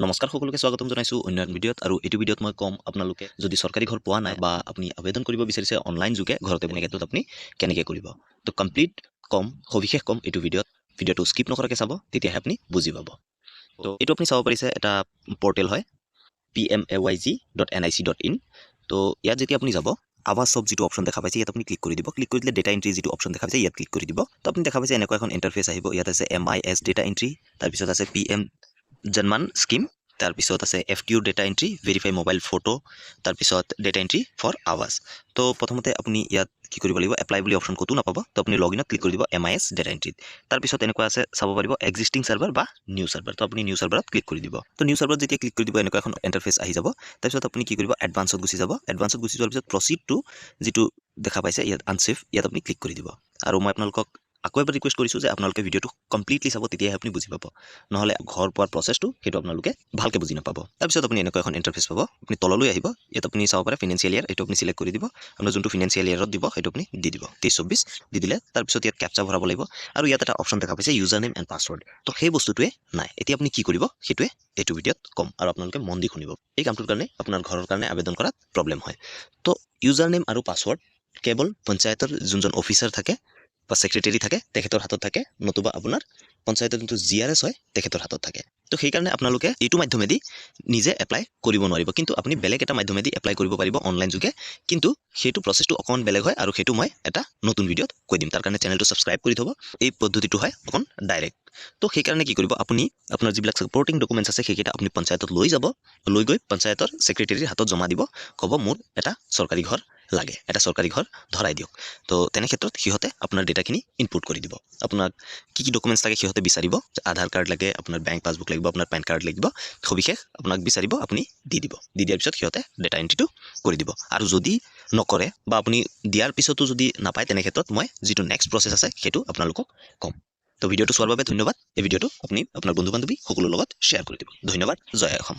নমস্কাৰ সকলোকে স্বাগতম জনাইছো অন্য এক ভিডিঅ'ত আৰু এইটো ভিডিঅ'ত মই কম আপোনালোকে যদি চৰকাৰী ঘৰ পোৱা নাই বা আপুনি আবেদন কৰিব বিচাৰিছে অনলাইন যোগে ঘৰতে এনেকেটোত আপুনি কেনেকৈ কৰিব তো কমপ্লিট কম সবিশেষ কম এইটো ভিডিঅ'টো স্কিপ নকৰাকৈ চাব তেতিয়াহে আপুনি বুজি পাব তো এইটো আপুনি চাব পাৰিছে এটা পৰ্টেল হয় pmayg.nic.in তো ইয়াত যেতিয়া আপুনি যাব আৱাজ সব যিটো অপশ্যন দেখা পাইছে ইয়াত আপুনি ক্লিক কৰি দিব ক্লিক কৰি দিলে ডেটা এন্ট্ৰি যিটো অপশ্যন দেখা পাইছে ইয়াত ক্লিক কৰি দিব তো আপুনি দেখা পাইছে এনেকুৱা এখন ইণ্টাৰফেচ আহিব ইয়াত আছে MIS ডেটা এন্ট্ৰি তাৰপিছত আছে PM জনমান স্কিম তাৰপিছত আছে FTU data entry verify mobile photo তাৰপিছত ডেটা এন্ট্ৰি ফৰ আৱাজ তো প্ৰথমতে আপুনি ইয়াত কি কৰিব লাগিব এপ্লাই বুলি অপশ্যন ক'তো নাপাব তো আপুনি লগইনত ক্লিক কৰি দিব MIS ডেটা এন্ট্ৰিত তাৰপিছত এনেকুৱা আছে চাব পাৰিব এক্সিষ্টিং চাৰ্ভাৰ বা নিউ চাৰ্ভাৰ তো আপুনি নিউ চাৰ্ভাৰত ক্লিক কৰি দিব তো নিউ চাৰ্ভাৰত যেতিয়া ক্লিক কৰি দিব এনেকুৱা এখন ইণ্টাৰফেচ আহি যাব তাৰপিছত আপুনি কি কৰিব এডভান্সত গুচি যাব এডভান্সত গুচি যোৱাৰ পিছত প্ৰচিড টু যিটো দেখা পাইছে ইয়াত আনচেফ ইয়াত আপুনি ক্লিক কৰি দিব আৰু মই আপোনালোকক আকৌ এবাৰ ৰিকুৱেষ্ট কৰিছোঁ যে আপোনালোকে ভিডিঅ'টো কমপ্লিটলি চাব তেতিয়াহে আপুনি বুজি পাব নহ'লে ঘৰ পোৱাৰ প্ৰচেছটো সেইটো আপোনালোকে ভালকৈ বুজি নাপাব তাৰপিছত আপুনি এনেকুৱা এখন ইণ্টাৰফেচ পাব আপুনি তললৈ আহিব ইয়াত আপুনি চাব পাৰে ফিনান্সিয়েল ইয়াৰ এইটো আপুনি চিলেক্ট কৰি দিব আপোনাৰ যোনটো ফিনান্সিয়েল ইয়াৰত দিব সেইটো আপুনি দি দিব 23-24 দি দিলে তাৰপিছত ইয়াত কেপচা ভৰাব লাগিব আৰু ইয়াত এটা অপশ্যন দেখা পাইছে ইউজাৰ নেম এণ্ড পাছৱৰ্ড তো সেই বস্তুটোৱে নাই এতিয়া আপুনি কি কৰিব সেইটোৱে এইটো ভিডিঅ'ত কম আৰু আপোনালোকে মন দি শুনিব এই কামটোৰ কাৰণে আপোনাৰ ঘৰৰ কাৰণে আবেদন কৰাত প্ৰব্লেম হয় তো ইউজাৰ নেম আৰু পাছৱৰ্ড কেৱল পঞ্চায়তৰ যোনজন অফিচাৰ থাকে বা সেক্ৰেটাৰী থাকে তেখেতৰ হাতত থাকে নতুবা আপোনাৰ পঞ্চায়তৰ যোনটো GRS হয় তেখেতৰ হাতত থাকে তো সেইকাৰণে আপোনালোকে এইটো মাধ্যমেদি নিজে এপ্লাই কৰিব নোৱাৰিব কিন্তু আপুনি বেলেগ এটা মাধ্যমেদি এপ্লাই কৰিব পাৰিব অনলাইন যোগে কিন্তু সেইটো প্ৰচেছটো অকণমান বেলেগ হয় আৰু সেইটো মই এটা নতুন ভিডিঅ'ত কৈ দিম তাৰ কাৰণে চেনেলটো ছাবস্ক্ৰাইব কৰি থ'ব এই পদ্ধতিটো হয় অকণ ডাইৰেক্ট তো সেইকাৰণে কি কৰিব আপুনি আপোনাৰ যিবিলাক ছাপৰ্টিং ডকুমেণ্টছ আছে সেইকেইটা আপুনি পঞ্চায়তত লৈ যাব লৈ গৈ পঞ্চায়তৰ ছেক্ৰেটাৰীৰ হাতত জমা দিব ক'ব মোৰ এটা চৰকাৰী ঘৰ লাগে এটা চৰকাৰী ঘৰ ধৰাই দিয়ক তো তেনে ক্ষেত্ৰত সিহঁতে আপোনাৰ ডেটাখিনি ইনপুট কৰি দিব আপোনাক কি ডকুমেণ্টছ লাগে সিহঁতে বিচাৰিব আধাৰ কাৰ্ড লাগে আপোনাৰ বেংক পাছবুক লাগিব আপোনাৰ পেন কাৰ্ড লাগিব সবিশেষ আপোনাক বিচাৰিব আপুনি দি দিব দি দিয়াৰ পিছত সিহঁতে ডেটা এন্ট্ৰিটো কৰি দিব আৰু যদি নকৰে বা আপুনি দিয়াৰ পিছতো যদি নাপায় তেনে ক্ষেত্ৰত মই যিটো নেক্সট প্ৰচেছ আছে সেইটো আপোনালোকক ক'ম তো ভিডিঅ'টো চোৱাৰ বাবে ধন্যবাদ এই ভিডিঅ'টো আপুনি আপোনাৰ বন্ধু বান্ধৱী সকলোৰ লগত শ্বেয়াৰ কৰি দিব ধন্যবাদ জয় অসম